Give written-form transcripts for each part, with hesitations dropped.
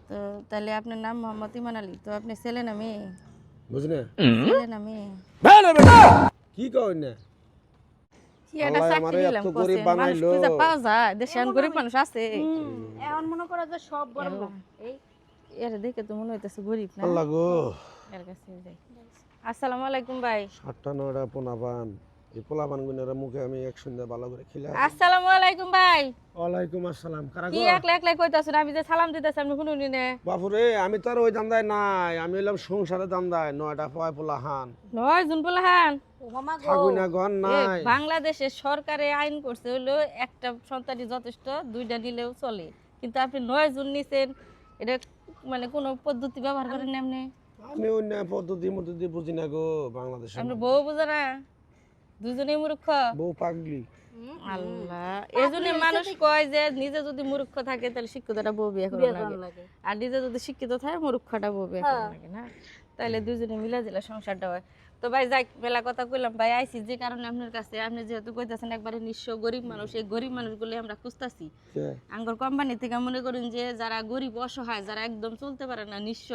তো তাহলে আপনার নাম মোহাম্মদ ইমান আলী, তো আপনি ছেলে না মেয়ে? বুঝনে ছেলে না মেয়ে? কি কই না কি একটা আল্লাহ চাকরি আমারে দিলাম এত কোসে, গরিব মানুষ বানাইলো। খুঁজে পাওয়া যায়, দেশে এখন গরিব মানুষ আছে। এখন মনে করো যে সব বড় লোক। এই এর দেখে তো মনে হইতেছে গরিব না। আল্লাহ গো এর কাছে যাই। আসসালামু আলাইকুম ভাই। 7টা 9টা পোলাপান, এই পোলাপান গুনের মুখে আমি এক সন্ধ্যা ভালো করে খিলা। আসসালামু আলাইকুম ভাই। ওয়ালাইকুম আসসালাম। কারা কি গো? একলা একলা কইতাছেন? আমি যে সালাম দিতেছি আপনি শুনুনি না? বাপুরে আমি তো আর ওই দান্দায় নাই, আমি হইলাম সংসারে দান্দায়। 9টা পয় পোলাহান নয় জুন পোলাহান। ও মামা গো, থাকুই না ঘর এ, নাই। বাংলাদেশের সরকারে আইন করছে হলো একটা সন্তানই যথেষ্ট, দুইটা নিলেও চলে, কিন্তু আপনি 9 জন নিছেন, এটা মানে কোনো পদ্ধতি ব্যবহার করেন না আপনি? আমি অন্য পদ্ধতি বুঝি না গো বাংলাদেশে। আপনি বউ বুঝে না? দুজনেই মূর্খ। বউ পাগলি। আল্লাহ, এজন্য মানুষ কয় যে নিজে যদি মূর্খ থাকে তাহলে শিক্ষিতটা বউ বিয়ে করা লাগে, আর নিজে যদি শিক্ষিত থাকে মূর্খটা বউ বিয়ে করা লাগে না, তাহলে দুজনে মিলে দিলে সংসারটা হয়। তো ভাই যাই, মেলা কথা কইলাম ভাই, আইছি যে কারণে আপনার কাছে। আপনি যেহেতু কইতাছেন একবারে নিঃস্ব গরিব মানুষ, এই গরিব মানুষগুলো আমরা খুঁজতাছি। আঙ্গর কোম্পানি থেকে মনে করেন যে যারা গরিব অসহায়, যারা একদম চলতে পারে না, নিঃস্ব,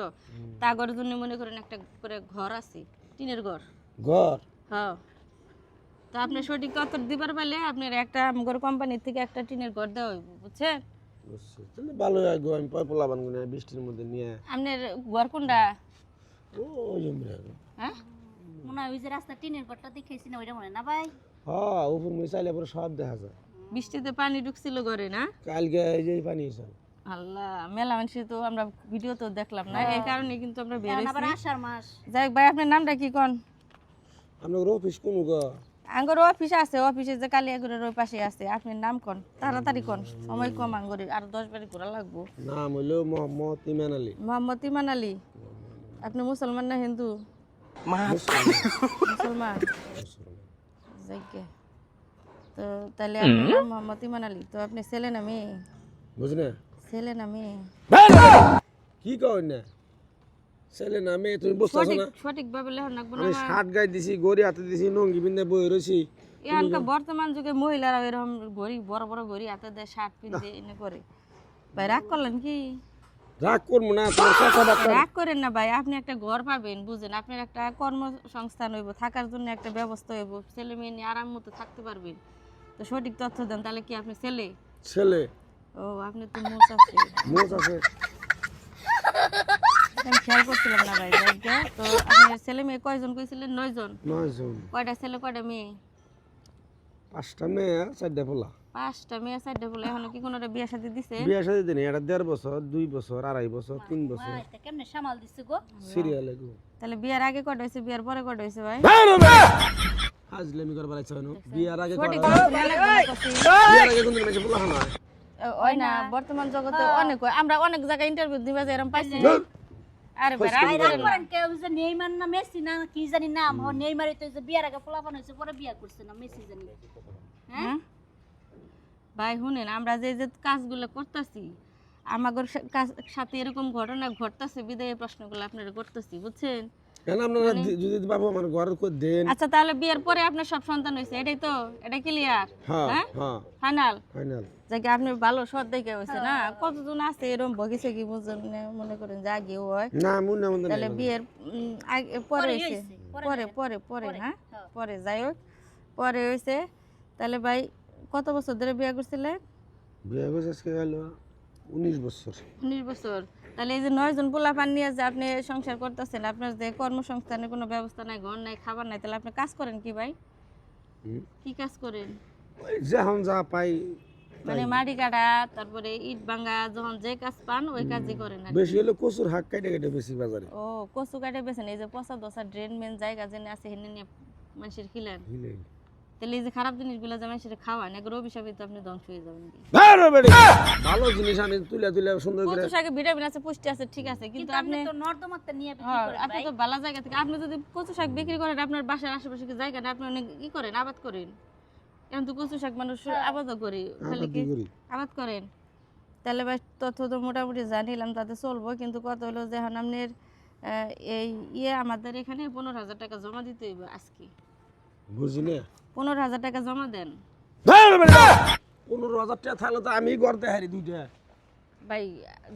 তাগর জন্য মনে করেন একটা করে ঘর আছে, টিনের ঘর। ঘর হ্যাঁ, তো আপনি সঠিক তথ্য দিবার পারলে আপনার একটা আমগর কোম্পানি থেকে একটা টিনের ঘর দেওয়া হইব, বুঝছেন? বুঝছি, তাহলে ভালো হয় গো। আমি পয় পোলাপান গুনে বৃষ্টির মধ্যে নিয়ে আপনার ঘর কোনটা? ওই জমিরা গো। হ্যাঁ, মনে হয় ওই যে রাস্তা টিনের ঘরটা দেখেছি না, ওইটা মনে হয় না ভাই? হ্যাঁ, উপর মুই চাইলে পরে সব দেখা যায়। বৃষ্টিতে পানি ঢুকছিল ঘরে না? কালকে এই যে পানি এসে আল্লাহ, মেলা মানুষ তো আমরা ভিডিও তো দেখলাম না, এই কারণে কিন্তু আমরা বের এখন আবার হইছি। আষাঢ় মাস। যাই হোক ভাই, আপনার নামটা কি কোন? আপনার অফিস কোন গো? আঙ্গর অফিস আছে, অফিসে যে কালিয়াগুড়ের ওই পাশে আছে। আপনার নাম কোন? তাড়াতাড়ি কোন, সময় কম, আঙ্গরের আর 10 বারি ঘোরা লাগবো। নাম হইলো মোহাম্মদ ইমান আলী। মোহাম্মদ ইমান আলী। আপনি মুসলমান না হিন্দু? মুসলমান। যাইগে, তো তাহলে আপনার নাম মোহাম্মদ ইমান আলী, তো আপনি ছেলে না মেয়ে? বুঝনে ছেলে না মেয়ে? কি কই না ছেলে না মেয়ে তুমি বুঝতেছো না? সঠিক ভাবে লেখন লাগবো না। আমি শার্ট গায়ে দিছি, গড়ি হাতে দিছি, নঙ্গি পিন্ধে বই রয়েছি। এখানকার বর্তমান যুগে মহিলারা এরকম ঘড়ি, বড় বড় ঘড়ি হাতে দেয়, শার্ট পিনতে এনে করে। ভাই রাগ করলেন কি? রাগ করবো না, তোমার কথাবার্তা রাগ করেন না ভাই, আপনি একটা ঘর পাবেন, বুঝেন, আপনার একটা কর্মসংস্থান হইব, থাকার জন্য একটা ব্যবস্থা হইব, ছেলে মেয়ে নিয়ে আরাম মতো থাকতে পারবেন। তো সঠিক তথ্য দেন, তাহলে কি আপনি ছেলে? ছেলে ও, আপনি তো মোচ আছে। মোচ আছে। আমি খেয়াল করছিলাম না ভাই। যাইগা, তো আপনার ছেলে মেয়ে কয়জন কইছিলেন? 9 জন। 9 জন। কয়টা ছেলে কয়টা মেয়ে? 5টা মেয়ে 4টা পোলা। 5টা মেয়ে 4টা বলে, এখনো কি কোনোটা বিয়ে শাদী দিছে? বিয়ে শাদী দিনে এটা 1.5 বছর, 2 বছর, 2.5 বছর, 3 বছর ভাই, তা কেমনে সামাল দিছে গো? সিরিয়ালে গো। তাহলে বিয়ার আগে কয়টা হয়েছে, বিয়ার পরে কয়টা হয়েছে ভাই? হাজলামি করবার ইচ্ছা হয় না। বিয়ার আগে সঠিক করা, তথ্য দেন একদম করছি। বিয়ার আগে কোনদিন মেশে পোলা হয়। ওই না, বর্তমান জগতে অনেক হয়। আমরা অনেক জায়গায় ইন্টারভিউ দিবা যে এরকম পাইছি। আরে ভাই রাগ ভাই রাগ করেন না। করেন কেউ যে নেইমার না মেসি না কি জানি নাম, ও নেইমারই তো যে বিয়ার আগে ফলাফল হয়েছে, পরে বিয়া করছে না মেসি জানি। হ্যাঁ ভাই শুনেন, আমরা যে যে কাজগুলো করতেছি, আমাদের সাথে এরকম ঘটনা ঘটতেছে বিদায় এই প্রশ্নগুলো আপনারা করতেছি, বুঝছেন? কেন আপনারা যদি বাবু আমার ঘরের কই দেন? আচ্ছা, তাহলে বিয়ের পরে আপনার সব সন্তান হয়েছে, এটাই তো? এটা ক্লিয়ার? হ্যাঁ হ্যাঁ, হ্যাঁ ফাইনাল? ফাইনাল। যাকে আপনি ভালো সৎ দেখে হয়েছে না? কতজন আছে এরকম ভগিছে কি বুঝেন, মনে করেন যে আগেও হয়, না মুন্না মুন্না তাহলে বিয়ের পরে হয়েছে, হইছে, পরে পরে পরে হ্যাঁ পরে, যাই হোক পরে হয়েছে। তাহলে ভাই কত বছর ধরে বিয়ে করছিলেন? বিয়ে হয়েছে আজকে গেল 19 বছর। 19 বছর। তাহলে এই যে 9 জন পোলা পান নিয়ে যে আপনি সংসার করতেছেন, আপনার যে কর্মসংস্থানের কোনো ব্যবস্থা নাই, ঘর নাই, খাবার নাই, তাহলে আপনি কাজ করেন কি ভাই? কি কাজ করেন? ওই যখন যা পাই, মানে মাটি কাটা, তারপরে ইট ভাঙা, যখন যে কাজ পান ওই কাজই করেন আর কি। বেশি হলে কচুর হাক কাটে কাটে বেশি বাজারে। ও, কচু কাটে বেছেন, এই যে পচা দশা ড্রেন মেন জায়গা জেনে আছে হেনে নিয়ে মানুষের খিলেন, হিলে তাহলে এই যে খারাপ জিনিসগুলো যে মানুষের খাওয়ান, এগুলো অভিশাপে তো আপনি ধ্বংস হয়ে যাবেন কি? ভালো জিনিস আনি তুলে তুলে সুন্দর করে। কচু শাকে ভিটামিন আছে, পুষ্টি আছে, ঠিক আছে, কিন্তু আপনি তো নর্দমাতে নিয়ে বিক্রি হ্যাঁ, করেন আপনি ভাই। তো ভালো জায়গা থেকে, আপনি যদি কচু শাক বিক্রি করেন, আপনার বাসার আশেপাশে কি জায়গা না, আপনি অনেক ই করেন, আবাদ করেন। এখন তো কচু শাক মানুষ আবাদও করি, খালি কি আবাদ করেন? তাহলে ভাই তথ্য তো মোটামুটি জানিলাম, তাতে চলবো, কিন্তু কত হলো যে এখন আপনার এই আমাদের এখানে 15,000 টাকা জমা দিতে হইব আজকে। বুঝি না, 15,000 টাকা জমা দেন। 15,000 টাকা থাকলে তো আমি গড়তে হারি দুইটা। ভাই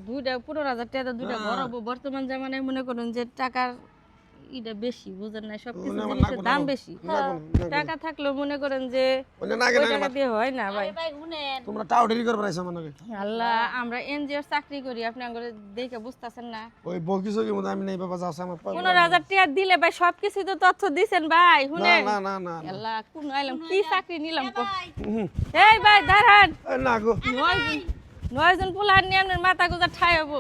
15,000 টাকা দুইটা ঘর হবো বর্তমান জামানায় মনে করেন যে টাকার এটা বেশি বুঝেন না সবকিছু জিনিসের দাম বেশি টাকা থাকলেও মনে করেন যে ওই টাকা দিয়ে হয় না ভাই ভাই শুনেন তোমরা টাউডেরি করে বেড়াইছো আমাকে আল্লাহ আমরা এনজিওর চাকরি করি আপনি আমাকে দেখে বুঝতেছেন না ওই বকিছো কি মতো আমি নেই বাবা যাচ্ছে আমার 15,000 টাকা দিলে ভাই সবকিছু তো তথ্য দিছেন ভাই না শুনেন না না না আল্লাহ কোন আইলাম কি চাকরি নিলাম কো হুম। এই ভাই দাঁড়ান না গো 9 জন পোলা নিয়ে আপনার মাথা গোজা ঠাই হবো